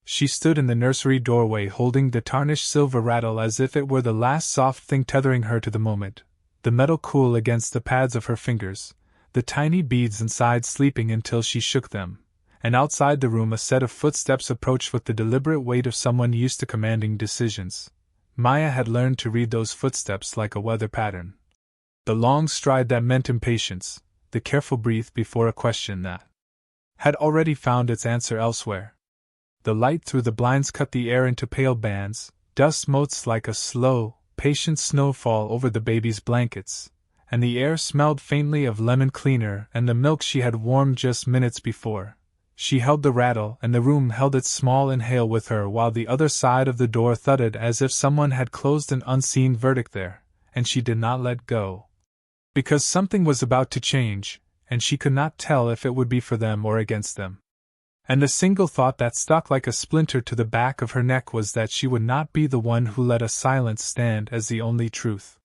She stood in the nursery doorway holding the tarnished silver rattle as if it were the last soft thing tethering her to the moment, the metal cool against the pads of her fingers, the tiny beads inside sleeping until she shook them, and outside the room a set of footsteps approached with the deliberate weight of someone used to commanding decisions. Maya had learned to read those footsteps like a weather pattern. The long stride that meant impatience, the careful breath before a question that had already found its answer elsewhere. The light through the blinds cut the air into pale bands, dust motes like a slow, patient snowfall over the baby's blankets, and the air smelled faintly of lemon cleaner and the milk she had warmed just minutes before. She held the rattle and the room held its small inhale with her while the other side of the door thudded as if someone had closed an unseen verdict there, and she did not let go. Because something was about to change, and she could not tell if it would be for them or against them. And the single thought that stuck like a splinter to the back of her neck was that she would not be the one who let a silence stand as the only truth.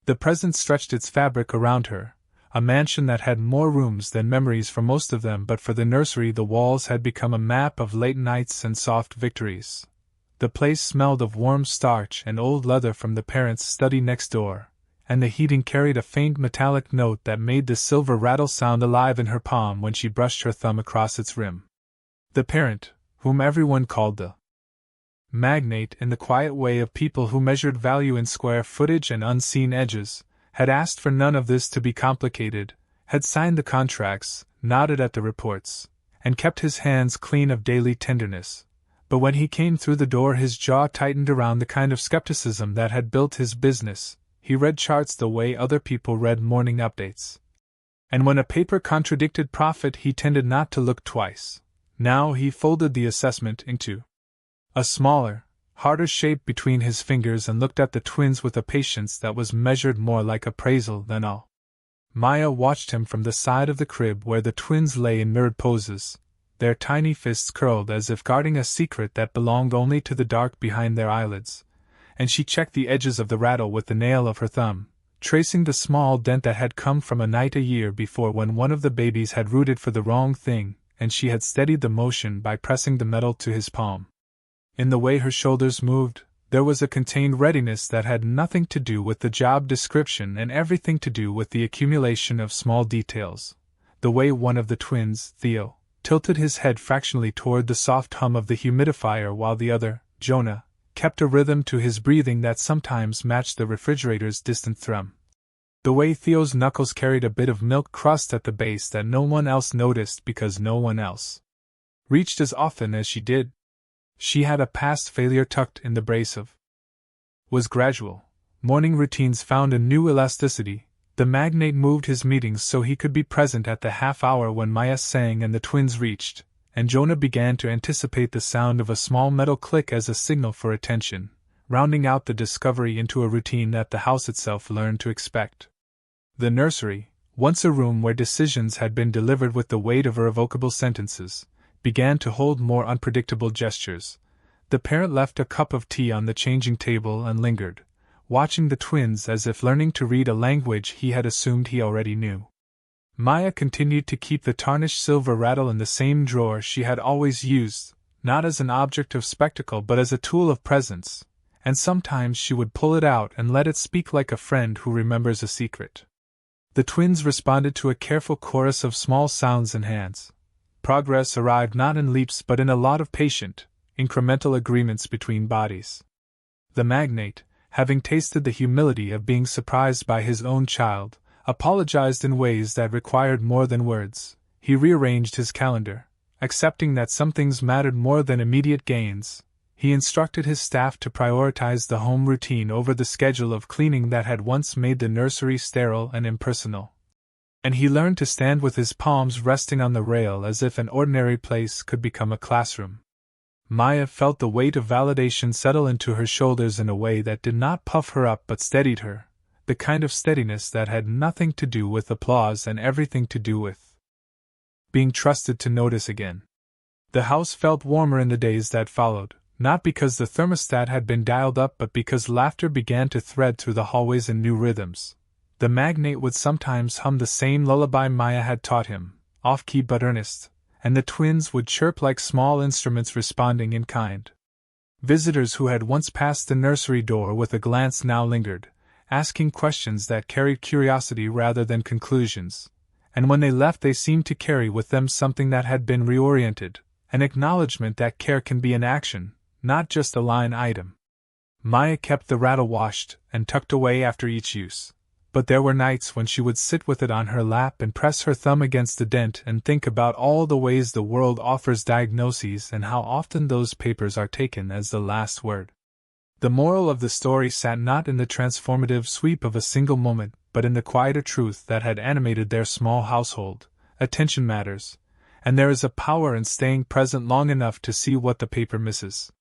The present stretched its fabric around her, a mansion that had more rooms than memories for most of them, but for the nursery the walls had become a map of late nights and soft victories. The place smelled of warm starch and old leather from the parents' study next door, and the heating carried a faint metallic note that made the silver rattle sound alive in her palm when she brushed her thumb across its rim. The parent, whom everyone called the magnate in the quiet way of people who measured value in square footage and unseen edges, had asked for none of this to be complicated, had signed the contracts, nodded at the reports, and kept his hands clean of daily tenderness. But when he came through the door his jaw tightened around the kind of skepticism that had built his business. He read charts the way other people read morning updates. And when a paper contradicted profit he tended not to look twice. Now he folded the assessment into a smaller, harder shape between his fingers and looked at the twins with a patience that was measured more like appraisal than awe. Maya watched him from the side of the crib where the twins lay in mirrored poses, their tiny fists curled as if guarding a secret that belonged only to the dark behind their eyelids, and she checked the edges of the rattle with the nail of her thumb, tracing the small dent that had come from a night a year before when one of the babies had rooted for the wrong thing, and she had steadied the motion by pressing the metal to his palm. In the way her shoulders moved, there was a contained readiness that had nothing to do with the job description and everything to do with the accumulation of small details. The way one of the twins, Theo, tilted his head fractionally toward the soft hum of the humidifier while the other, Jonah, kept a rhythm to his breathing that sometimes matched the refrigerator's distant thrum. The way Theo's knuckles carried a bit of milk crust at the base that no one else noticed because no one else reached as often as she did. She had a past failure tucked in the brace of was gradual. Morning routines found a new elasticity. The magnate moved his meetings so he could be present at the half hour when Maya sang and the twins reached, and Jonah began to anticipate the sound of a small metal click as a signal for attention, rounding out the discovery into a routine that the house itself learned to expect. The nursery, once a room where decisions had been delivered with the weight of irrevocable sentences, began to hold more unpredictable gestures. The parent left a cup of tea on the changing table and lingered, watching the twins as if learning to read a language he had assumed he already knew. Maya continued to keep the tarnished silver rattle in the same drawer she had always used, not as an object of spectacle but as a tool of presence, and sometimes she would pull it out and let it speak like a friend who remembers a secret. The twins responded to a careful chorus of small sounds and hands. Progress arrived not in leaps but in a lot of patient, incremental agreements between bodies. The magnate, having tasted the humility of being surprised by his own child, apologized in ways that required more than words. He rearranged his calendar, accepting that some things mattered more than immediate gains. He instructed his staff to prioritize the home routine over the schedule of cleaning that had once made the nursery sterile and impersonal. And he learned to stand with his palms resting on the rail as if an ordinary place could become a classroom. Maya felt the weight of validation settle into her shoulders in a way that did not puff her up but steadied her, the kind of steadiness that had nothing to do with applause and everything to do with being trusted to notice again. The house felt warmer in the days that followed, not because the thermostat had been dialed up but because laughter began to thread through the hallways in new rhythms. The magnate would sometimes hum the same lullaby Maya had taught him, off-key but earnest, and the twins would chirp like small instruments responding in kind. Visitors who had once passed the nursery door with a glance now lingered, asking questions that carried curiosity rather than conclusions, and when they left they seemed to carry with them something that had been reoriented, an acknowledgement that care can be an action, not just a line item. Maya kept the rattle washed and tucked away after each use, but there were nights when she would sit with it on her lap and press her thumb against the dent and think about all the ways the world offers diagnoses and how often those papers are taken as the last word. The moral of the story sat not in the transformative sweep of a single moment, but in the quieter truth that had animated their small household. Attention matters, and there is a power in staying present long enough to see what the paper misses.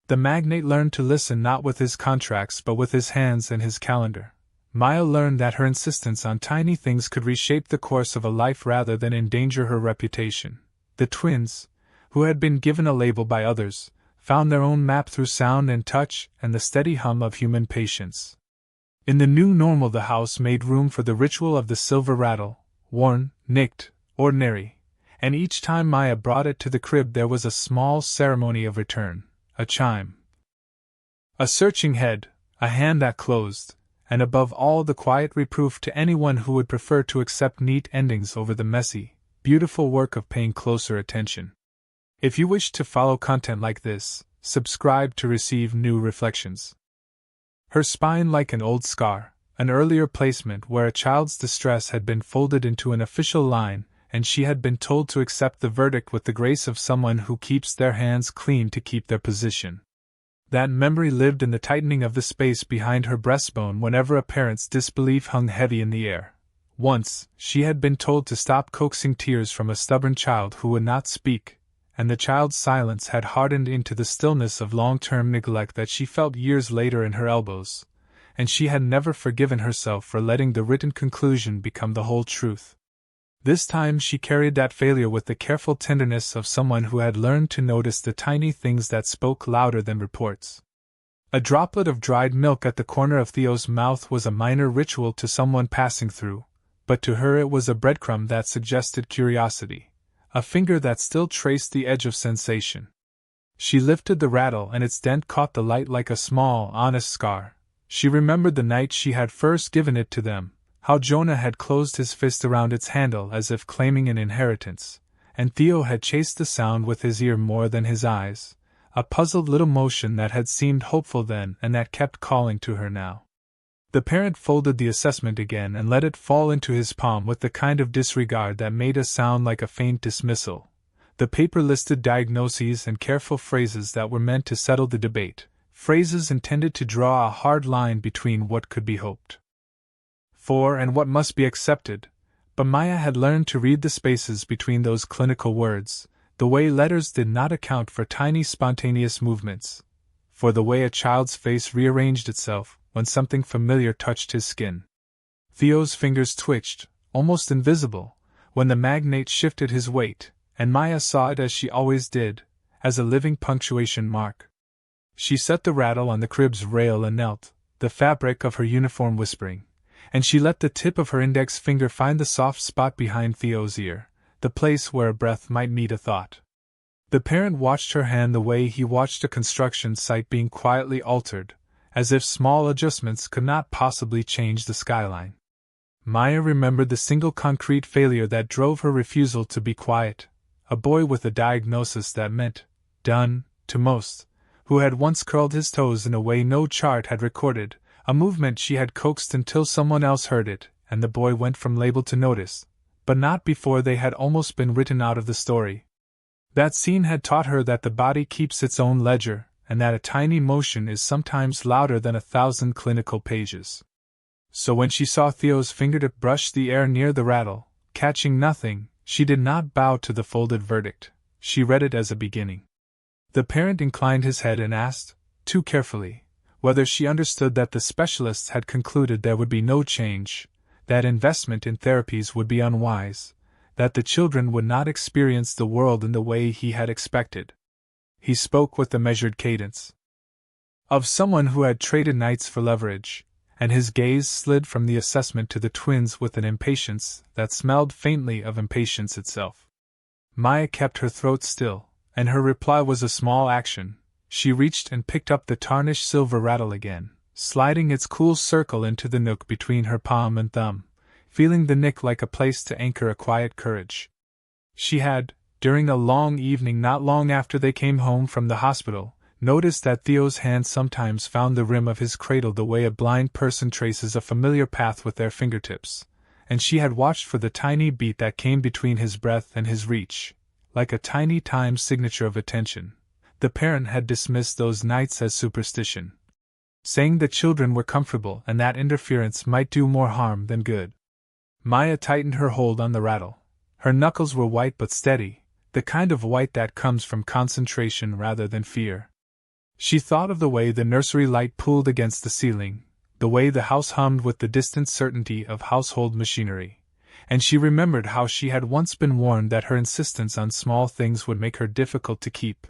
The magnate learned to listen not with his contracts but with his hands and his calendar. Maya learned that her insistence on tiny things could reshape the course of a life rather than endanger her reputation. The twins, who had been given a label by others, found their own map through sound and touch and the steady hum of human patience. In the new normal, the house made room for the ritual of the silver rattle, worn, nicked, ordinary, and each time Maya brought it to the crib there was a small ceremony of return. A chime, a searching head, a hand that closed, and above all the quiet reproof to anyone who would prefer to accept neat endings over the messy, beautiful work of paying closer attention. If you wish to follow content like this, subscribe to receive new reflections. Her spine like an old scar, an earlier placement where a child's distress had been folded into an official line, and she had been told to accept the verdict with the grace of someone who keeps their hands clean to keep their position. That memory lived in the tightening of the space behind her breastbone whenever a parent's disbelief hung heavy in the air. Once, she had been told to stop coaxing tears from a stubborn child who would not speak, and the child's silence had hardened into the stillness of long-term neglect that she felt years later in her elbows, and she had never forgiven herself for letting the written conclusion become the whole truth. This time she carried that failure with the careful tenderness of someone who had learned to notice the tiny things that spoke louder than reports. A droplet of dried milk at the corner of Theo's mouth was a minor ritual to someone passing through, but to her it was a breadcrumb that suggested curiosity, a finger that still traced the edge of sensation. She lifted the rattle and its dent caught the light like a small, honest scar. She remembered the night she had first given it to them, how Jonah had closed his fist around its handle as if claiming an inheritance, and Theo had chased the sound with his ear more than his eyes, a puzzled little motion that had seemed hopeful then and that kept calling to her now. The parent folded the assessment again and let it fall into his palm with the kind of disregard that made a sound like a faint dismissal. The paper listed diagnoses and careful phrases that were meant to settle the debate, phrases intended to draw a hard line between what could be hoped for and what must be accepted, but Maya had learned to read the spaces between those clinical words, the way letters did not account for tiny spontaneous movements, for the way a child's face rearranged itself when something familiar touched his skin. Theo's fingers twitched, almost invisible, when the magnate shifted his weight, and Maya saw it as she always did, as a living punctuation mark. She set the rattle on the crib's rail and knelt, the fabric of her uniform whispering, and she let the tip of her index finger find the soft spot behind Theo's ear, the place where a breath might meet a thought. The parent watched her hand the way he watched a construction site being quietly altered, as if small adjustments could not possibly change the skyline. Maya remembered the single concrete failure that drove her refusal to be quiet, a boy with a diagnosis that meant, done, to most, who had once curled his toes in a way no chart had recorded, a movement she had coaxed until someone else heard it, and the boy went from label to notice, but not before they had almost been written out of the story. That scene had taught her that the body keeps its own ledger, and that a tiny motion is sometimes louder than 1,000 clinical pages. So when she saw Theo's fingertip brush the air near the rattle, catching nothing, she did not bow to the folded verdict. She read it as a beginning. The parent inclined his head and asked, too carefully, whether she understood that the specialists had concluded there would be no change, that investment in therapies would be unwise, that the children would not experience the world in the way he had expected. He spoke with the measured cadence of someone who had traded nights for leverage, and his gaze slid from the assessment to the twins with an impatience that smelled faintly of impatience itself. Maya kept her throat still, and her reply was a small action. She reached and picked up the tarnished silver rattle again, sliding its cool circle into the nook between her palm and thumb, feeling the nick like a place to anchor a quiet courage. She had, during a long evening not long after they came home from the hospital, noticed that Theo's hand sometimes found the rim of his cradle the way a blind person traces a familiar path with their fingertips, and she had watched for the tiny beat that came between his breath and his reach, like a tiny time signature of attention. The parent had dismissed those nights as superstition, saying the children were comfortable and that interference might do more harm than good. Maya tightened her hold on the rattle. Her knuckles were white but steady, the kind of white that comes from concentration rather than fear. She thought of the way the nursery light pulled against the ceiling, the way the house hummed with the distant certainty of household machinery, and she remembered how she had once been warned that her insistence on small things would make her difficult to keep.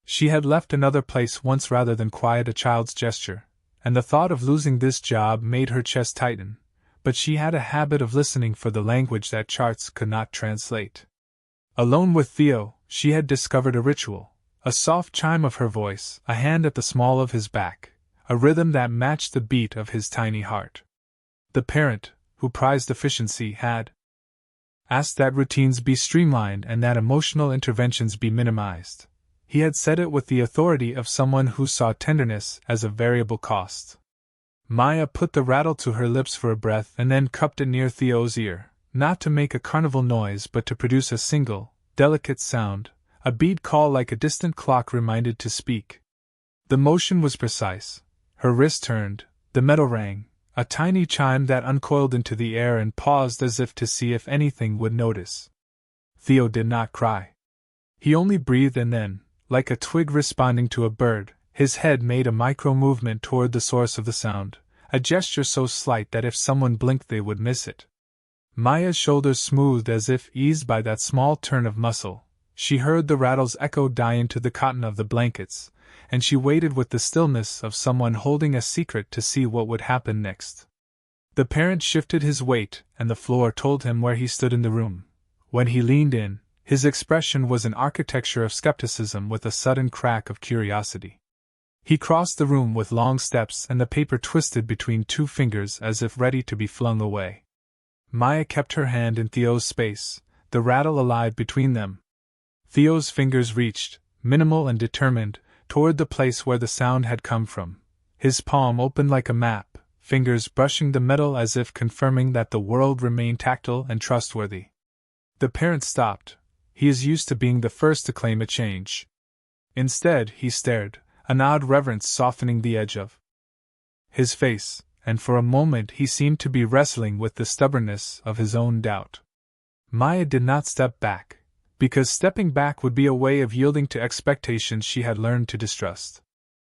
She had left another place once rather than quiet a child's gesture, and the thought of losing this job made her chest tighten, but she had a habit of listening for the language that charts could not translate. Alone with Theo, she had discovered a ritual, a soft chime of her voice, a hand at the small of his back, a rhythm that matched the beat of his tiny heart. The parent, who prized efficiency, had asked that routines be streamlined and that emotional interventions be minimized. He had said it with the authority of someone who saw tenderness as a variable cost. Maya put the rattle to her lips for a breath and then cupped it near Theo's ear, not to make a carnival noise but to produce a single, delicate sound, a bead call like a distant clock reminded to speak. The motion was precise. Her wrist turned, the metal rang, a tiny chime that uncoiled into the air and paused as if to see if anything would notice. Theo did not cry. He only breathed and then, like a twig responding to a bird, his head made a micro-movement toward the source of the sound, a gesture so slight that if someone blinked they would miss it. Maya's shoulders smoothed as if eased by that small turn of muscle. She heard the rattle's echo die into the cotton of the blankets, and she waited with the stillness of someone holding a secret to see what would happen next. The parent shifted his weight, and the floor told him where he stood in the room. When he leaned in, his expression was an architecture of skepticism with a sudden crack of curiosity. He crossed the room with long steps and the paper twisted between two fingers as if ready to be flung away. Maya kept her hand in Theo's space, the rattle alive between them. Theo's fingers reached, minimal and determined, toward the place where the sound had come from. His palm opened like a map, fingers brushing the metal as if confirming that the world remained tactile and trustworthy. The parent stopped. He is used to being the first to claim a change. Instead, he stared, an odd reverence softening the edge of his face, and for a moment he seemed to be wrestling with the stubbornness of his own doubt. Maya did not step back, because stepping back would be a way of yielding to expectations she had learned to distrust.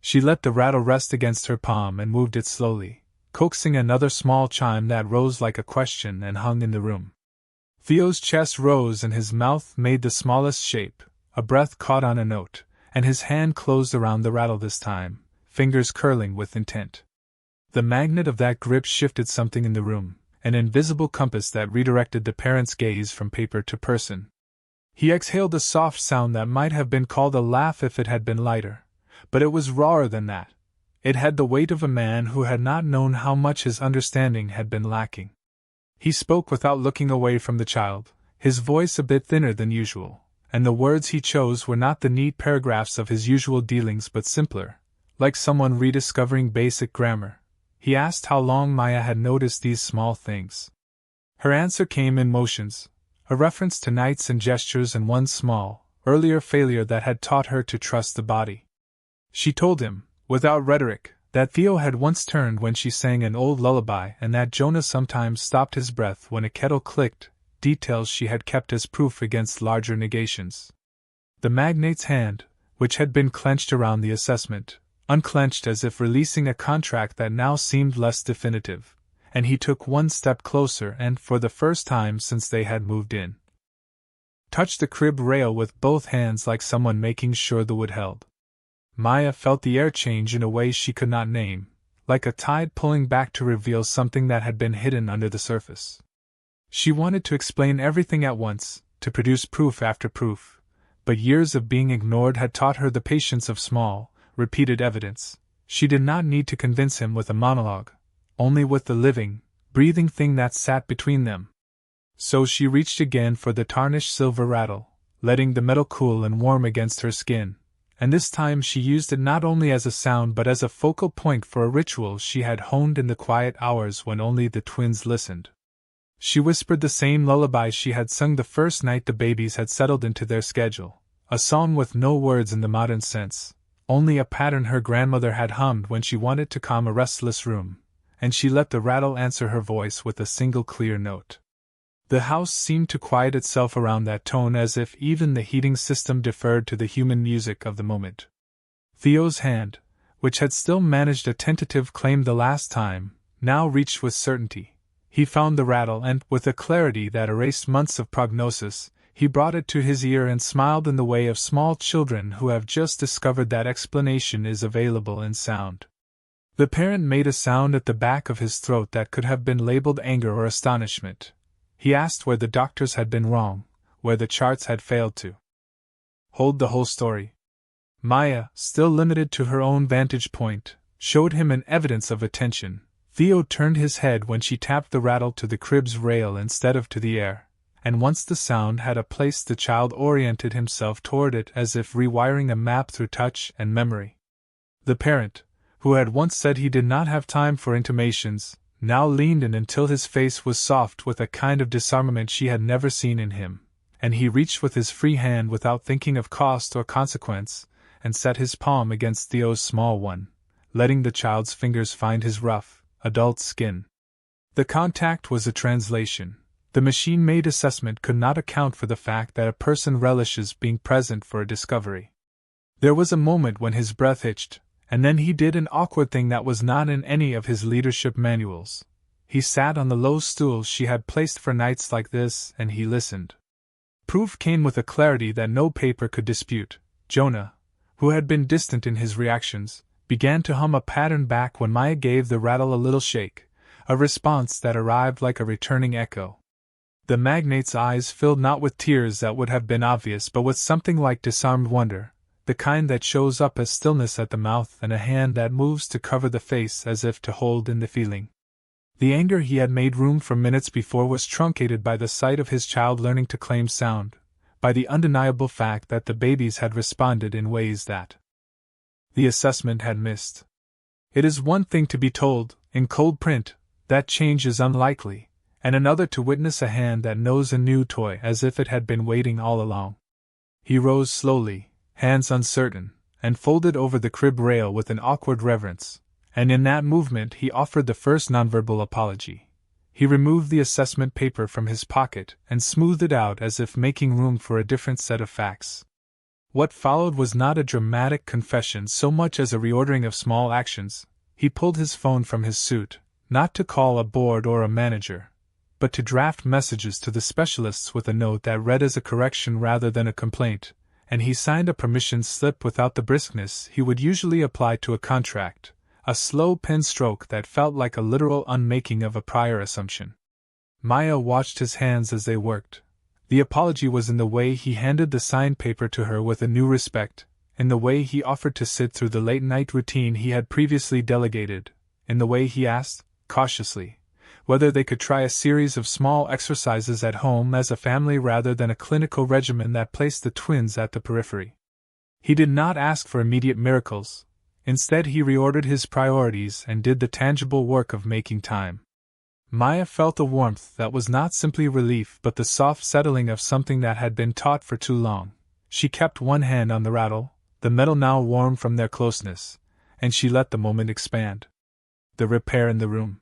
She let the rattle rest against her palm and moved it slowly, coaxing another small chime that rose like a question and hung in the room. Theo's chest rose and his mouth made the smallest shape, a breath caught on a note, and his hand closed around the rattle this time, fingers curling with intent. The magnet of that grip shifted something in the room, an invisible compass that redirected the parent's gaze from paper to person. He exhaled a soft sound that might have been called a laugh if it had been lighter, but it was rawer than that. It had the weight of a man who had not known how much his understanding had been lacking. He spoke without looking away from the child, his voice a bit thinner than usual, and the words he chose were not the neat paragraphs of his usual dealings but simpler, like someone rediscovering basic grammar. He asked how long Maya had noticed these small things. Her answer came in motions, a reference to nights and gestures and one small, earlier failure that had taught her to trust the body. She told him, without rhetoric, that Theo had once turned when she sang an old lullaby and that Jonah sometimes stopped his breath when a kettle clicked, details she had kept as proof against larger negations. The magnate's hand, which had been clenched around the assessment, unclenched as if releasing a contract that now seemed less definitive, and he took one step closer and, for the first time since they had moved in, touched the crib rail with both hands like someone making sure the wood held. Maya felt the air change in a way she could not name, like a tide pulling back to reveal something that had been hidden under the surface. She wanted to explain everything at once, to produce proof after proof, but years of being ignored had taught her the patience of small, repeated evidence. She did not need to convince him with a monologue, only with the living, breathing thing that sat between them. So she reached again for the tarnished silver rattle, letting the metal cool and warm against her skin, and this time she used it not only as a sound but as a focal point for a ritual she had honed in the quiet hours when only the twins listened. She whispered the same lullaby she had sung the first night the babies had settled into their schedule, a song with no words in the modern sense, only a pattern her grandmother had hummed when she wanted to calm a restless room, and she let the rattle answer her voice with a single clear note. The house seemed to quiet itself around that tone as if even the heating system deferred to the human music of the moment. Theo's hand, which had still managed a tentative claim the last time, now reached with certainty. He found the rattle and, with a clarity that erased months of prognosis, he brought it to his ear and smiled in the way of small children who have just discovered that explanation is available in sound. The parent made a sound at the back of his throat that could have been labeled anger or astonishment. He asked where the doctors had been wrong, where the charts had failed to hold the whole story. Maya, still limited to her own vantage point, showed him an evidence of attention. Theo turned his head when she tapped the rattle to the crib's rail instead of to the air, and once the sound had a place the child oriented himself toward it as if rewiring a map through touch and memory. The parent, who had once said he did not have time for intimations, now leaned in until his face was soft with a kind of disarmament she had never seen in him, and he reached with his free hand without thinking of cost or consequence, and set his palm against Theo's small one, letting the child's fingers find his rough, adult skin. The contact was a translation. The machine-made assessment could not account for the fact that a person relishes being present for a discovery. There was a moment when his breath hitched, and then he did an awkward thing that was not in any of his leadership manuals. He sat on the low stool she had placed for nights like this, and he listened. Proof came with a clarity that no paper could dispute. Jonah, who had been distant in his reactions, began to hum a pattern back when Maya gave the rattle a little shake, a response that arrived like a returning echo. The magnate's eyes filled not with tears that would have been obvious but with something like disarmed wonder, the kind that shows up as stillness at the mouth and a hand that moves to cover the face as if to hold in the feeling. The anger he had made room for minutes before was truncated by the sight of his child learning to claim sound, by the undeniable fact that the babies had responded in ways that the assessment had missed. It is one thing to be told, in cold print, that change is unlikely, and another to witness a hand that knows a new toy as if it had been waiting all along. He rose slowly, hands uncertain, and folded over the crib rail with an awkward reverence, and in that movement he offered the first nonverbal apology. He removed the assessment paper from his pocket and smoothed it out as if making room for a different set of facts. What followed was not a dramatic confession so much as a reordering of small actions. He pulled his phone from his suit, not to call a board or a manager, but to draft messages to the specialists with a note that read as a correction rather than a complaint, and he signed a permission slip without the briskness he would usually apply to a contract, a slow pen stroke that felt like a literal unmaking of a prior assumption. Maya watched his hands as they worked. The apology was in the way he handed the signed paper to her with a new respect, in the way he offered to sit through the late-night routine he had previously delegated, in the way he asked, cautiously, whether they could try a series of small exercises at home as a family rather than a clinical regimen that placed the twins at the periphery. He did not ask for immediate miracles. Instead, he reordered his priorities and did the tangible work of making time. Maya felt a warmth that was not simply relief but the soft settling of something that had been taut for too long. She kept one hand on the rattle, the metal now warm from their closeness, and she let the moment expand. The repair in the room.